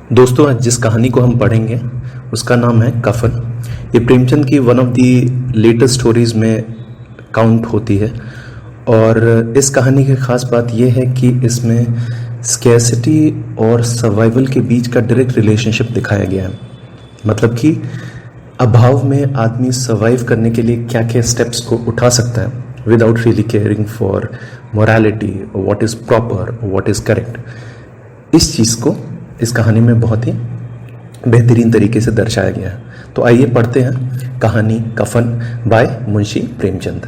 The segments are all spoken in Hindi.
दोस्तों, आज जिस कहानी को हम पढ़ेंगे उसका नाम है कफन। ये प्रेमचंद की one of the latest stories में काउंट होती है। और इस कहानी की ख़ास बात यह है कि इसमें स्कैर्सिटी और सर्वाइवल के बीच का डायरेक्ट रिलेशनशिप दिखाया गया है। मतलब कि अभाव में आदमी सर्वाइव करने के लिए क्या क्या स्टेप्स को उठा सकता है without really caring for morality, what is proper, what is correct. इस चीज़ को इस कहानी में बहुत ही बेहतरीन तरीके से दर्शाया गया है। तो आइए पढ़ते हैं कहानी कफन बाय मुंशी प्रेमचंद।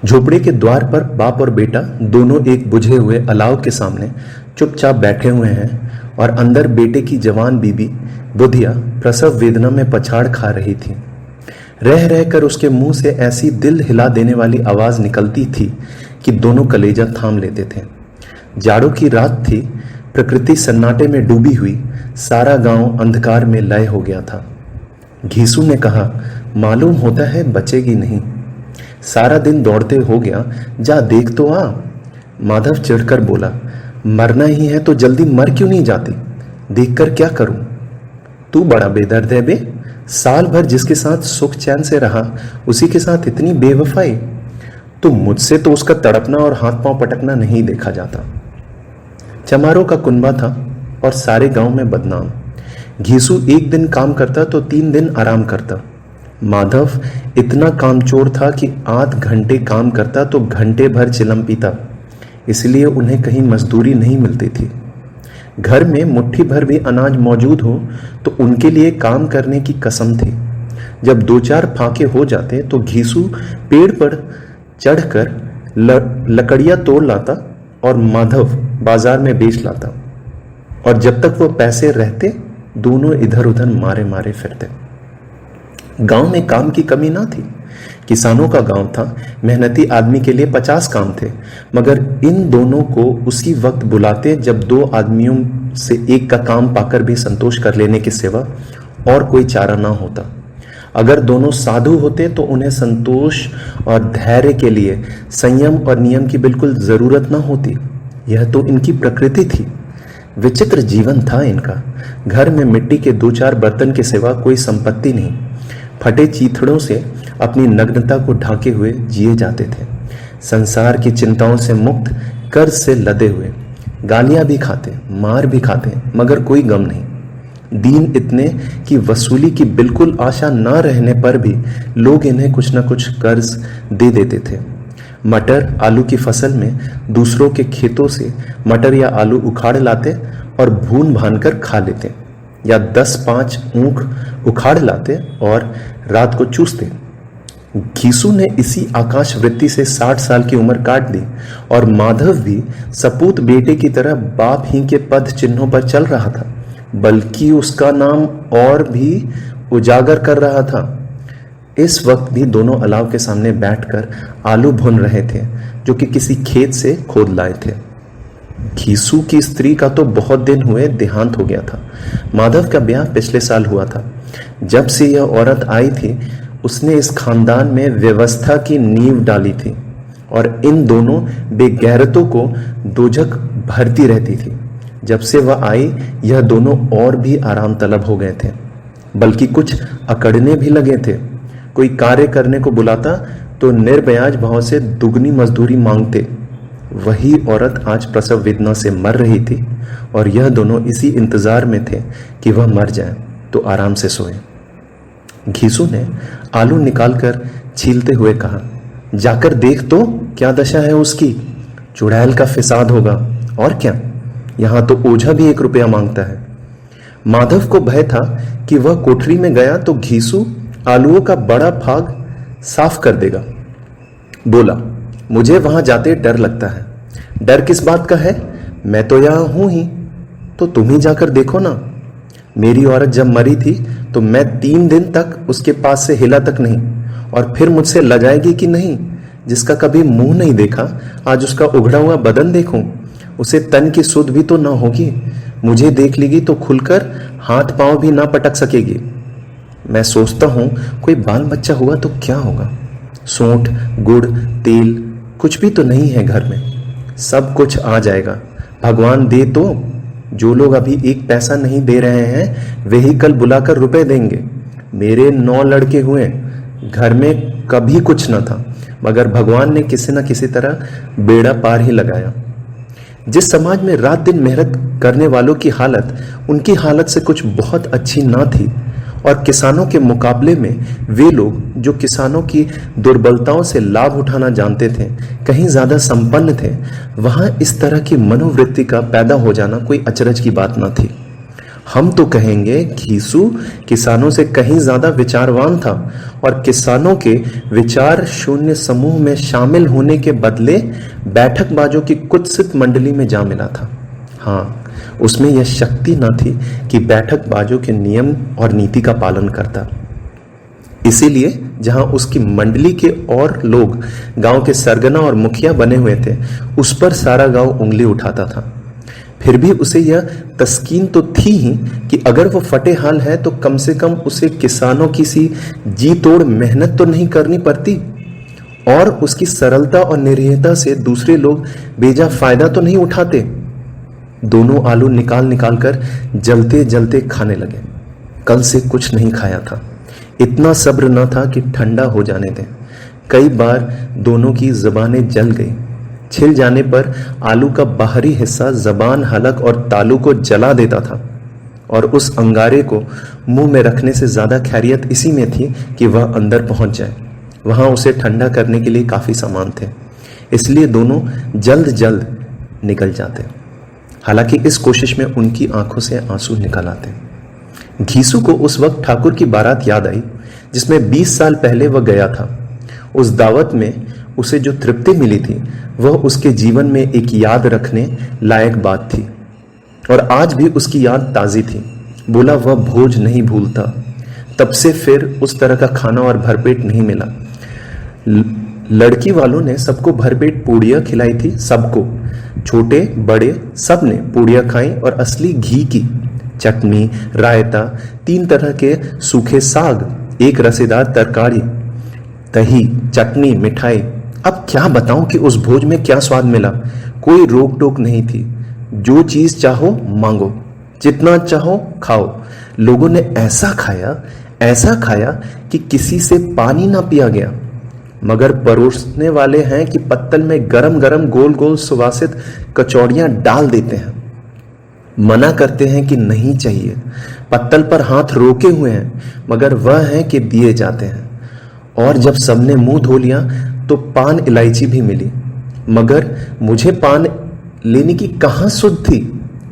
झोपड़े के द्वार पर बाप और बेटा दोनों एक बुझे हुए अलाव के सामने चुपचाप बैठे हुए हैं और अंदर बेटे की जवान बीबी बुधिया प्रसव वेदना में पछाड़ खा रही थी। रह रहकर उसके मुंह से ऐसी दिल हिला देने वाली आवाज निकलती थी कि दोनों कलेजा थाम लेते थे। जाड़ों की रात थी, प्रकृति सन्नाटे में डूबी हुई, सारा गांव अंधकार में लय हो गया था। घीसू ने कहा, मालूम होता है बचेगी नहीं। सारा दिन दौड़ते हो गया, जा देख तो आ। माधव चिढ़कर बोला, मरना ही है तो जल्दी मर क्यों नहीं जाती? देखकर क्या करूं? तू बड़ा बेदर्द है बे। साल भर जिसके साथ सुख चैन से रहा, उसी के साथ इतनी बेवफाई। तो मुझसे तो उसका तड़पना और हाथ पांव पटकना नहीं देखा जाता। चमारों का कुनबा था और सारे गांव में बदनाम। घीसू एक दिन काम करता तो 3 दिन आराम करता। माधव इतना कामचोर था कि आध घंटे काम करता तो घंटे भर चिलम पीता। इसलिए उन्हें कहीं मजदूरी नहीं मिलती थी। घर में मुट्ठी भर भी अनाज मौजूद हो तो उनके लिए काम करने की कसम थी। जब 2-4 फाके हो जाते तो घीसू पेड़ पर चढ़कर लकड़ियां तोड़ लाता और माधव बाजार में बेच लाता। और जब तक वो पैसे रहते दोनों इधर उधर मारे मारे फिरते। गांव में काम की कमी ना थी। किसानों का गांव था, मेहनती आदमी के लिए 50 काम थे। मगर इन दोनों को उसी वक्त बुलाते जब 2 आदमियों से एक का काम पाकर भी संतोष कर लेने के सिवा और कोई चारा ना होता। अगर दोनों साधु होते तो उन्हें संतोष और धैर्य के लिए संयम और नियम की बिल्कुल जरूरत ना होती। यह तो इनकी प्रकृति थी। विचित्र जीवन था इनका। घर में मिट्टी के 2-4 बर्तन के सिवा कोई संपत्ति नहीं। फटे चीथड़ों से अपनी नग्नता को ढाके हुए जिए जाते थे। संसार की चिंताओं से मुक्त, कर्ज से लदे हुए। गालियां भी खाते, मार भी खाते, मगर कोई गम नहीं। दीन इतने कि वसूली की बिल्कुल आशा न रहने पर भी लोग इन्हें कुछ न कुछ कर्ज दे देते थे। मटर आलू की फसल में दूसरों के खेतों से मटर या आलू उखाड़ लाते और भून भान कर खा लेते, या 10-5 ऊख उखाड़ लाते और रात को चूसते। घीसू ने इसी आकाश वृत्ति से 60 साल की उम्र काट दी और माधव भी सपूत बेटे की तरह बाप ही के पद चिन्हों पर चल रहा था, बल्कि उसका नाम और भी उजागर कर रहा था। इस वक्त भी दोनों अलाव के सामने बैठकर आलू भून रहे थे, जो कि किसी खेत से खोद लाए थे। घीसू की स्त्री का तो बहुत दिन हुए देहांत हो गया था। माधव का ब्याह पिछले साल हुआ था। जब से यह औरत आई थी, उसने इस खानदान में व्यवस्था की नींव डाली थी और इन दोनों बेगैरतों को दोजख भरती रहती थी। जब से वह आई, यह दोनों और भी आराम तलब हो गए थे, बल्कि कुछ अकड़ने भी लगे थे। कोई कार्य करने को बुलाता तो निर्ब्याज भाव से दुगनी मजदूरी मांगते। वही औरत आज प्रसव वेदना से मर रही थी और यह दोनों इसी इंतजार में थे कि वह मर जाए तो आराम से सोए। घीसू ने आलू निकालकर छीलते हुए कहा, जाकर देख तो क्या दशा है उसकी। चुड़ैल का फिसाद होगा और क्या। यहां तो ओझा भी 1 रुपया मांगता है। माधव को भय था कि वह कोठरी में गया तो घीसू आलूओं का बड़ा भाग साफ कर देगा। बोला, मुझे वहां जाते डर लगता है। डर किस बात का है? मैं तो यहां हूं ही। तो तुम ही जाकर देखो ना। मेरी औरत जब मरी थी तो मैं 3 दिन तक उसके पास से हिला तक नहीं, और फिर मुझसे लजाएगी कि नहीं। जिसका कभी मुंह नहीं देखा, आज उसका उघड़ा हुआ बदन देखूं। उसे तन की सुध भी तो ना होगी। मुझे देख लेगी तो खुलकर हाथ पांव भी ना पटक सकेगी। मैं सोचता हूं कोई बाल बच्चा हुआ तो क्या होगा। सोंठ, गुड़, तेल कुछ भी तो नहीं है घर में। सब कुछ आ जाएगा, भगवान दे तो। जो लोग अभी एक पैसा नहीं दे रहे हैं वे ही कल बुलाकर रुपए देंगे। मेरे 9 लड़के हुए, घर में कभी कुछ न था, मगर भगवान ने किसी न किसी तरह बेड़ा पार ही लगाया। जिस समाज में रात दिन मेहनत करने वालों की हालत उनकी हालत से कुछ बहुत अच्छी ना थी, और किसानों के मुकाबले में वे लोग जो किसानों की दुर्बलताओं से लाभ उठाना जानते थे कहीं ज्यादा संपन्न थे, वहां इस तरह की मनोवृत्ति का पैदा हो जाना कोई अचरज की बात न थी। हम तो कहेंगे घीसू किसानों से कहीं ज्यादा विचारवान था और किसानों के विचार शून्य समूह में शामिल होने के बदले बैठकबाजों की कुत्सित मंडली में जा मिला था। हाँ, उसमें यह शक्ति न थी कि बैठकबाजों के नियम और नीति का पालन करता। इसीलिए जहां उसकी मंडली के और लोग गांव के सरगना और मुखिया बने हुए थे, उस पर सारा गांव उंगली उठाता था। फिर भी उसे यह तस्कीन तो थी ही कि अगर वो फटे हाल है तो कम से कम उसे किसानों की सी जी तोड़ मेहनत तो नहीं करनी पड़ती, और उसकी सरलता और निरीहता से दूसरे लोग बेजा फायदा तो नहीं उठाते। दोनों आलू निकाल निकाल कर जलते जलते खाने लगे। कल से कुछ नहीं खाया था, इतना सब्र न था कि ठंडा हो जाने दें। कई बार दोनों की जबानें जल गई। छिल जाने पर आलू का बाहरी हिस्सा जबान, हलक और तालू को जला देता था, और उस अंगारे को मुंह में रखने से ज्यादा खैरियत इसी में थी कि वह अंदर पहुंच जाए। वहां उसे ठंडा करने के लिए काफी सामान थे, इसलिए दोनों जल्द जल्द निकल जाते। हालांकि इस कोशिश में उनकी आंखों से आंसू निकल आते। घीसू को उस वक्त ठाकुर की बारात याद आई जिसमें 20 साल पहले वह गया था। उस दावत में उसे जो तृप्ति मिली थी वह उसके जीवन में एक याद रखने लायक बात थी, और आज भी उसकी याद ताजी थी। बोला वह भोज नहीं भूलता। तब से फिर उस तरह का खाना और भरपेट नहीं मिला। लड़की वालों ने सबको भरपेट पूड़ियां खिलाई थी, सबको, छोटे बड़े सब ने पूड़ियां खाई, और असली घी की चटनी, रायता, 3 तरह के सूखे साग, एक रसेदार तरकारी, दही, चटनी, मिठाई। अब क्या बताऊं कि उस भोज में क्या स्वाद मिला। कोई रोक टोक नहीं थी, जो चीज चाहो मांगो, जितना चाहो खाओ। लोगों ने ऐसा खाया कि किसी से पानी ना पिया गया। मगर परोसने वाले हैं कि पत्तल में गरम गरम गोल गोल सुवासित कचौड़ियां डाल देते हैं। मना करते हैं कि नहीं चाहिए। पत्तल पर हाथ रोके हुए हैं, मगर वह है कि दिए जाते हैं। और जब सबने मुंह धो लिया तो पान इलायची भी मिली, मगर मुझे पान लेने की कहां सुध थी।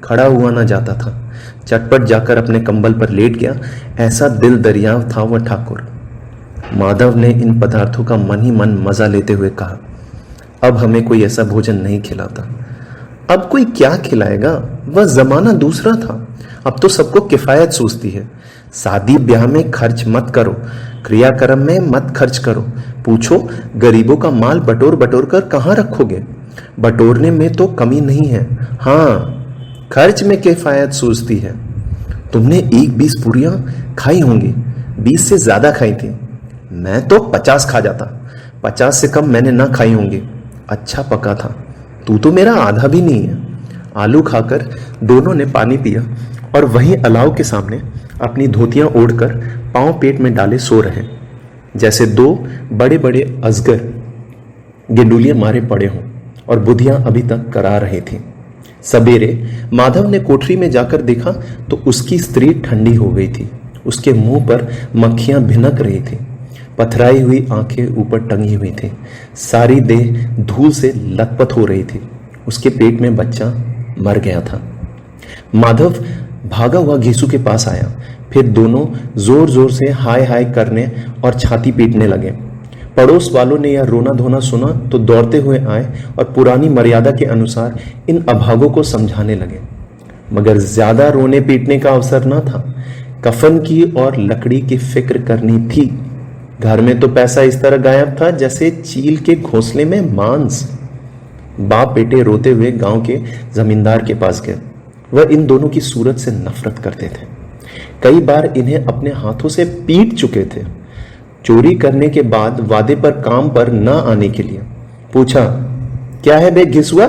खड़ा हुआ ना जाता था। चटपट जाकर अपने कंबल पर लेट गया। ऐसा दिल दरियाव था वह ठाकुर। माधव ने इन पदार्थों का मन ही मन मजा लेते हुए कहा, अब हमें कोई ऐसा भोजन नहीं खिलाता। अब कोई क्या खिलाएगा, वह जमाना दूसरा था। अब तो सबको किफायत सूझती है। शादी ब्याह में खर्च मत करो, क्रियाक्रम में मत खर्च करो। पूछो गरीबों का माल बटोर बटोर कर कहां रखोगे। बटोरने में तो कमी नहीं है, हाँ खर्च में किफायत सूझती है। तुमने 20 पूरियां खाई होंगी, 20 से ज्यादा खाई थी। मैं तो 50 खा जाता। 50 से कम मैंने ना खाई होंगी। अच्छा पका था। तू तो मेरा आधा भी नहीं है। आलू खाकर दोनों ने पानी पिया और वहीं अलाव के सामने अपनी धोतियां ओढ़कर पांव पेट में डाले सो रहे, जैसे 2 बड़े बड़े अजगर गेंडुलियां मारे पड़े हों और बुधियां अभी तक करा रही थी। सवेरे माधव ने कोठरी में जाकर देखा तो उसकी स्त्री ठंडी हो गई थी। उसके मुंह पर मक्खियां भिनक रही थी। पथराई हुई आंखें ऊपर टंगी हुई थी। सारी देह धूल से लथपथ हो रही थी। उसके पेट में बच्चा मर गया था। माधव भागा हुआ घीसू के पास आया। फिर दोनों जोर जोर से हाय हाय करने और छाती पीटने लगे। पड़ोस वालों ने यह रोना धोना सुना तो दौड़ते हुए आए और पुरानी मर्यादा के अनुसार इन अभागों को समझाने लगे। मगर ज्यादा रोने पीटने का अवसर न था। कफन की और लकड़ी की फिक्र करनी थी। घर में तो पैसा इस तरह गायब था जैसे चील के घोंसले में मांस। बाप बेटे रोते हुए गांव के जमींदार के पास गए। वह इन दोनों की सूरत से नफरत करते थे। कई बार इन्हें अपने हाथों से पीट चुके थे। चोरी करने के बाद वादे पर काम पर न आने के लिए पूछा, क्या है बे घिसुआ,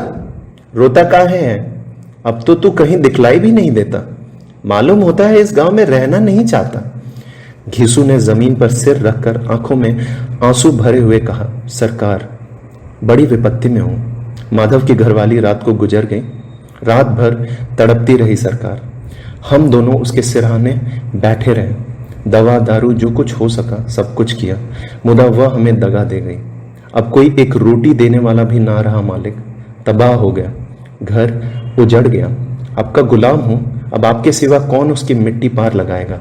रोता काहे है? अब तो तू कहीं दिखलाई भी नहीं देता, मालूम होता है इस गांव में रहना नहीं चाहता। घीसू ने जमीन पर सिर रखकर आंखों में आंसू भरे हुए कहा, सरकार बड़ी विपत्ति में हूं। माधव की घरवाली रात को गुजर गई। रात भर तड़पती रही सरकार। हम दोनों उसके सिरहाने बैठे रहे, दवा दारू जो कुछ हो सका सब कुछ किया, मुदा वह हमें दगा दे गई। अब कोई एक रोटी देने वाला भी ना रहा मालिक, तबाह हो गया, घर उजड़ गया। आपका गुलाम हूं, अब आपके सिवा कौन उसकी मिट्टी पार लगाएगा।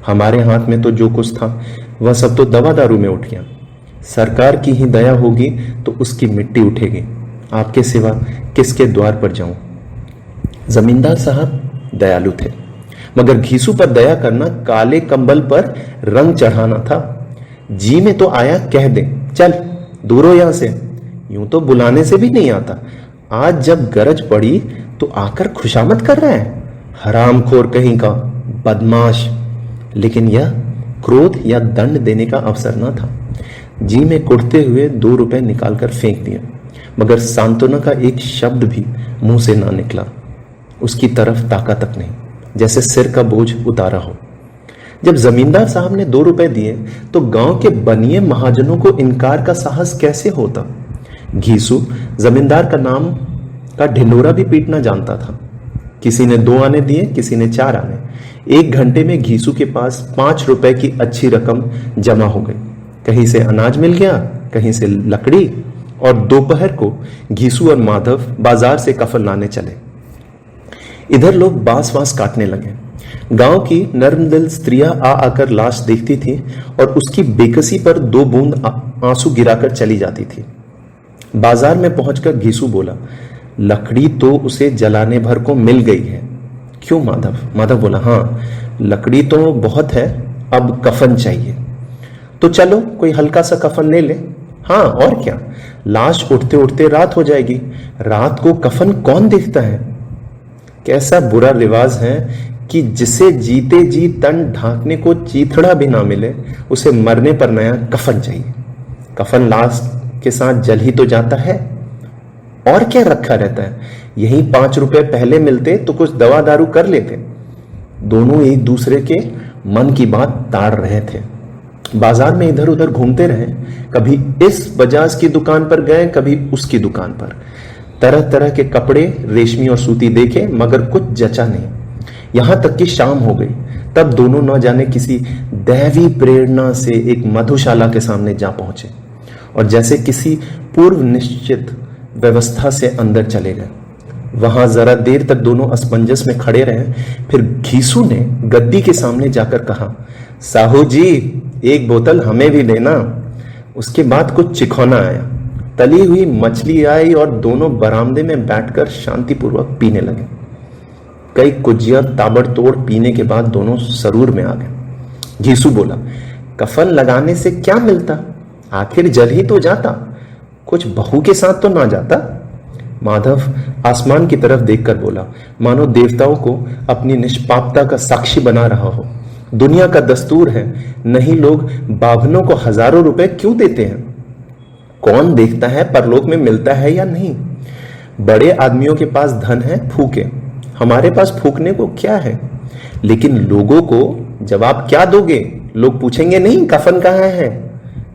हमारे हाथ में तो जो कुछ था वह सब तो दवा दारू में उठ गया। सरकार की ही दया होगी तो उसकी मिट्टी उठेगी, आपके सिवा किसके द्वार पर जाऊं। जमींदार साहब दयालु थे, मगर घीसू पर दया करना काले कंबल पर रंग चढ़ाना था। जी में तो आया कह दे, चल दूर हो यहां से, यूं तो बुलाने से भी नहीं आता। आज जब गरज पड़ी तो आकर खुशामद कर रहा है, हरामखोर कहीं का, बदमाश। लेकिन यह क्रोध या दंड देने का अवसर न था। जी में कुड़ते हुए 2 रुपए निकालकर फेंक दिए, मगर सांत्वना का एक शब्द भी मुंह से ना निकला। उसकी तरफ ताका तक नहीं, जैसे सिर का बोझ उतारा हो। जब जमींदार साहब ने 2 रुपए दिए तो गांव के बनिए महाजनों को इनकार का साहस कैसे होता। घीसू जमींदार का नाम का ढिंडोरा भी पीटना जानता था। किसी ने 2 आने दिए, किसी ने 4 आने। 1 घंटे में घीसू के पास 5 रुपए की अच्छी रकम जमा हो गई। कहीं से अनाज मिल गया, कहीं से लकड़ी, और दोपहर को घीसू और माधव बाजार से कफन लाने चले। इधर लोग बांस वांस काटने लगे। गांव की नर्मदिल स्त्रियां आकर लाश देखती थी और उसकी बेकसी पर 2 बूंद आंसू गिराकर चली जाती थी। बाजार में पहुंचकर घीसू बोला, लकड़ी तो उसे जलाने भर को मिल गई है। क्यों माधव? माधव बोला, हाँ लकड़ी तो बहुत है, अब कफन चाहिए। तो चलो कोई हल्का सा कफन ले ले। हाँ और क्या, लाश उठते उठते रात हो जाएगी, रात को कफन कौन देखता है। कैसा बुरा रिवाज है कि जिसे जीते जी तन ढांकने को चीथड़ा भी ना मिले, उसे मरने पर नया कफन चाहिए। कफन लाश के साथ जल ही तो जाता है, और क्या रखा रहता है। यही 5 रुपए पहले मिलते तो कुछ दवा दारू कर लेते। दोनों एक दूसरे के मन की बात ताड़ रहे थे। बाजार में इधर उधर घूमते रहे, कभी इस बजाज की दुकान पर गए, कभी उसकी दुकान पर। तरह तरह के कपड़े रेशमी और सूती देखे, मगर कुछ जचा नहीं। यहां तक कि शाम हो गई, तब दोनों न जाने किसी दैवी प्रेरणा से एक मधुशाला के सामने जा पहुंचे और जैसे किसी पूर्व निश्चित व्यवस्था से अंदर चले गए। वहां जरा देर तक दोनों असमंजस में खड़े रहे। फिर घीसू ने गद्दी के सामने जाकर कहा, साहू जी एक बोतल हमें भी देना। उसके बाद कुछ चिखौना आया, तली हुई मछली आई और दोनों बरामदे में बैठकर शांतिपूर्वक पीने लगे। कई कुजिया ताबड़तोड़ पीने के बाद दोनों सरूर में आ गए। घीसू बोला, कफन लगाने से क्या मिलता, आखिर जल ही तो जाता, कुछ बहू के साथ तो ना जाता। माधव आसमान की तरफ देखकर बोला, मानो देवताओं को अपनी निष्पापता का साक्षी बना रहा हो। दुनिया का दस्तूर है, नहीं लोग बाभनों को हजारों रुपए क्यों देते हैं। कौन देखता है परलोक में मिलता है या नहीं। बड़े आदमियों के पास धन है, फूके, हमारे पास फूकने को क्या है। लेकिन लोगों को जवाब क्या दोगे, लोग पूछेंगे नहीं कफन कहाँ है।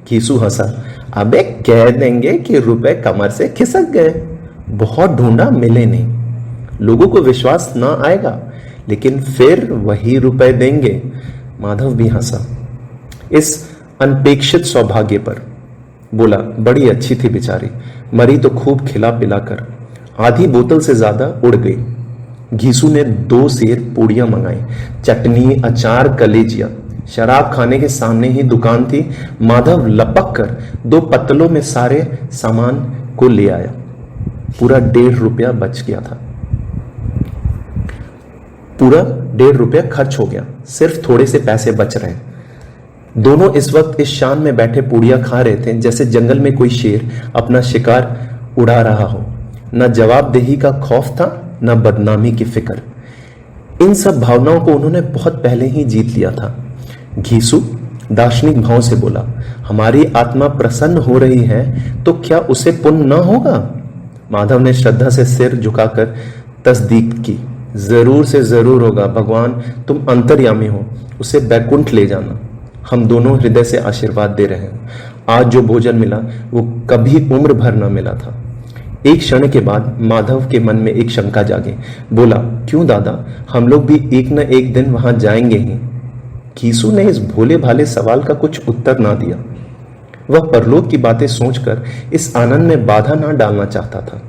घीसू हंसा, अबे कह देंगे कि रुपए कमर से खिसक गए, बहुत ढूंढा मिले नहीं। लोगों को विश्वास ना आएगा, लेकिन फिर वही रुपए देंगे। माधव भी हंसा इस अनपेक्षित सौभाग्य पर। बोला, बड़ी अच्छी थी बेचारी, मरी तो खूब खिला पिलाकर, आधी बोतल से ज्यादा उड़ गई। घीसू ने 2 सेर पूड़ियां मंगाई, चटनी, अचार, कलेजिया। शराब खाने के सामने ही दुकान थी। माधव लपक कर 2 पत्तलों में सारे सामान को ले आया। पूरा 1.5 रुपया बच गया था। पूरा 1.5 रुपया खर्च हो गया, सिर्फ थोड़े से पैसे बच रहे। दोनों इस वक्त इस शान में बैठे पूड़ियां खा रहे थे जैसे जंगल में कोई शेर अपना शिकार उड़ा रहा हो। न जवाबदेही का खौफ था, न बदनामी की फिक्र। इन सब भावनाओं को उन्होंने बहुत पहले ही जीत लिया था। घीसू दार्शनिक भाव से बोला, हमारी आत्मा प्रसन्न हो रही है तो क्या उसे पुण्य न होगा। माधव ने श्रद्धा से सिर झुकाकर तस्दीक की, जरूर से जरूर होगा, भगवान तुम अंतर्यामी हो, उसे बैकुंठ ले जाना। हम दोनों हृदय से आशीर्वाद दे रहे हैं। आज जो भोजन मिला वो कभी उम्र भर न मिला था। एक क्षण के बाद माधव के मन में एक शंका जागी। बोला, क्यों दादा, हम लोग भी एक न एक दिन वहां जाएंगे ही। घीसू ने इस भोले भाले सवाल का कुछ उत्तर ना दिया। वह परलोक की बातें सोचकर इस आनंद में बाधा ना डालना चाहता था।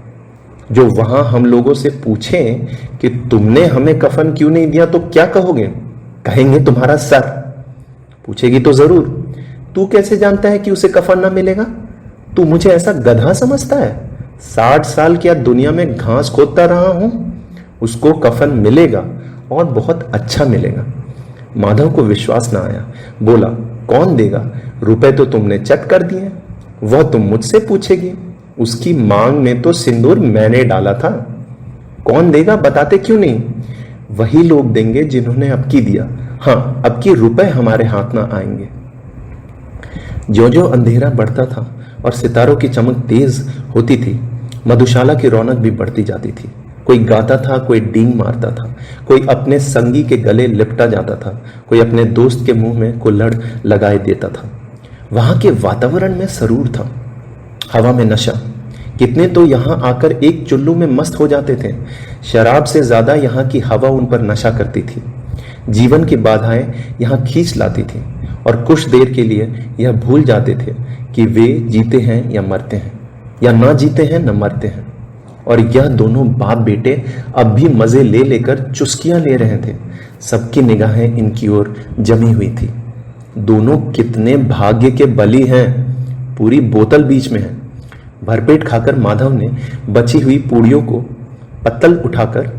जो वहां हम लोगों से पूछे कि तुमने हमें कफन क्यों नहीं दिया तो क्या कहोगे? कहेंगे तुम्हारा सर। पूछेगी तो जरूर, तू कैसे जानता है कि उसे कफन ना मिलेगा? तू मुझे ऐसा गधा समझता है? 60 साल क्या दुनिया में घास खोदता रहा हूं। उसको कफन मिलेगा और बहुत अच्छा मिलेगा। माधव को विश्वास ना आया। बोला, कौन देगा? रुपए तो तुमने चट कर दिए, वह तुम मुझसे पूछेगी। उसकी मांग में तो सिंदूर मैंने डाला था। कौन देगा, बताते क्यों नहीं? वही लोग देंगे जिन्होंने अब की दिया। हाँ, अब की रुपए हमारे हाथ ना आएंगे। जो जो अंधेरा बढ़ता था और सितारों की चमक तेज होती थी, मधुशाला की रौनक भी बढ़ती जाती थी। कोई गाता था, कोई डींग मारता था, कोई अपने संगी के गले लिपटा जाता था, कोई अपने दोस्त के मुंह में कुल्हड़ लगाए देता था। वहां के वातावरण में सरूर था, हवा में नशा। कितने तो यहां आकर एक चुल्लू में मस्त हो जाते थे। शराब से ज्यादा यहां की हवा उन पर नशा करती थी। जीवन की बाधाएं यहां खींच लाती थी और कुछ देर के लिए यह भूल जाते थे कि वे जीते हैं या मरते हैं, या ना जीते हैं न मरते हैं। और यह दोनों बाप बेटे अब भी मजे ले लेकर चुस्कियां ले रहे थे। सबकी निगाहें इनकी ओर जमी हुई थी। दोनों कितने भाग्य के बली हैं। पूरी बोतल बीच में है। भरपेट खाकर माधव ने बची हुई पूड़ियों को पत्तल उठाकर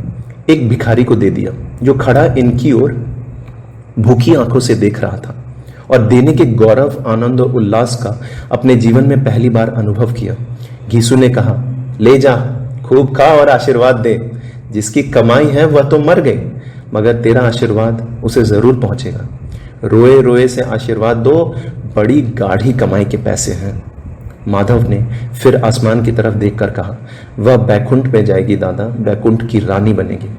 एक भिखारी को दे दिया, जो खड़ा इनकी ओर भूखी आंखों से देख रहा था और देने के गौरव, आनंद और उल्लास का अपने जीवन में पहली बार अनुभव किया। घीसू ने कहा, ले जा, खूब खा और आशीर्वाद दे। जिसकी कमाई है वह तो मर गई, मगर तेरा आशीर्वाद उसे जरूर पहुंचेगा। रोए रोए से आशीर्वाद दो, बड़ी गाढ़ी कमाई के पैसे हैं। माधव ने फिर आसमान की तरफ देखकर कहा, वह बैकुंठ में जाएगी दादा, बैकुंठ की रानी बनेगी।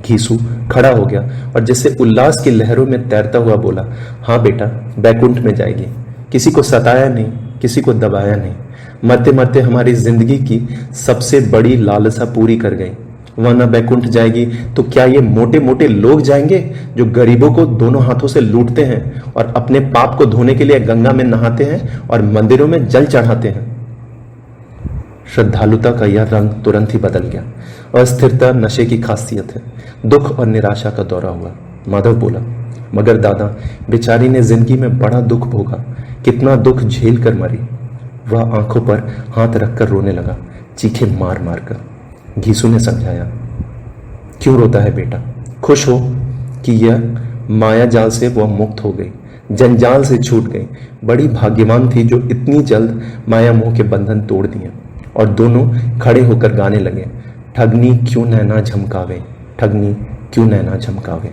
घीसू खड़ा हो गया और जैसे उल्लास की लहरों में तैरता हुआ बोला, हाँ बेटा, बैकुंठ में जाएगी। किसी को सताया नहीं, किसी को दबाया नहीं। मरते मरते हमारी जिंदगी की सबसे बड़ी लालसा पूरी कर गई। वह न बैकुंठ जाएगी तो क्या ये मोटे मोटे लोग जाएंगे जो गरीबों को दोनों हाथों से लूटते हैं और अपने पाप को धोने के लिए गंगा में नहाते हैं और मंदिरों में जल चढ़ाते हैं? श्रद्धालुता का यह रंग तुरंत ही बदल गया। अस्थिरता नशे की खासियत है। दुख और निराशा का दौरा हुआ। माधव बोला, मगर दादा, बेचारी ने जिंदगी में बड़ा दुख भोगा, कितना दुख झेल कर मरी। वह आंखों पर हाथ रखकर रोने लगा, चीखे मार मार कर। घीसू ने समझाया, क्यों रोता है बेटा? खुश हो कि यह माया जाल से वह मुक्त हो गई, जंजाल से छूट गई। बड़ी भाग्यवान थी जो इतनी जल्द माया मोह के बंधन तोड़ दिए। और दोनों खड़े होकर गाने लगे, ठगनी क्यों नैना झमकावे, ठगनी क्यों नैना झमकावे।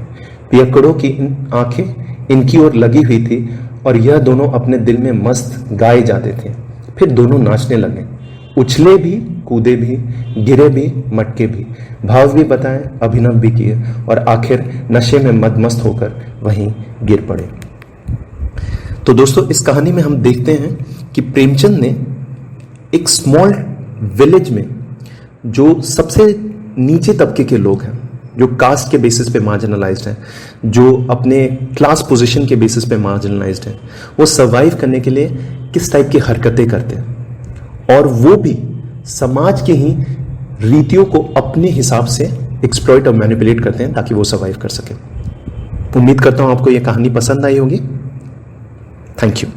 पियक्कड़ों की आंखें इनकी ओर लगी हुई थी और यह दोनों अपने दिल में मस्त गाए जाते थे। फिर दोनों नाचने लगे, उछले भी, कूदे भी, गिरे भी, मटके भी, भाव भी बताए, अभिनव भी किए और आखिर नशे में मदमस्त होकर वहीं गिर पड़े। तो दोस्तों, इस कहानी में हम देखते हैं कि प्रेमचंद ने एक स्मॉल विलेज में जो सबसे नीचे तबके के लोग हैं, जो कास्ट के बेसिस पे मार्जिनलाइज्ड हैं, जो अपने क्लास पोजीशन के बेसिस पे मार्जिनलाइज्ड हैं, वो सर्वाइव करने के लिए किस टाइप की हरकतें करते हैं और वो भी समाज के ही रीतियों को अपने हिसाब से एक्सप्लॉइट और मैनिपुलेट करते हैं ताकि वो सर्वाइव कर सके। उम्मीद करता हूं आपको ये कहानी पसंद आई होगी। Thank you.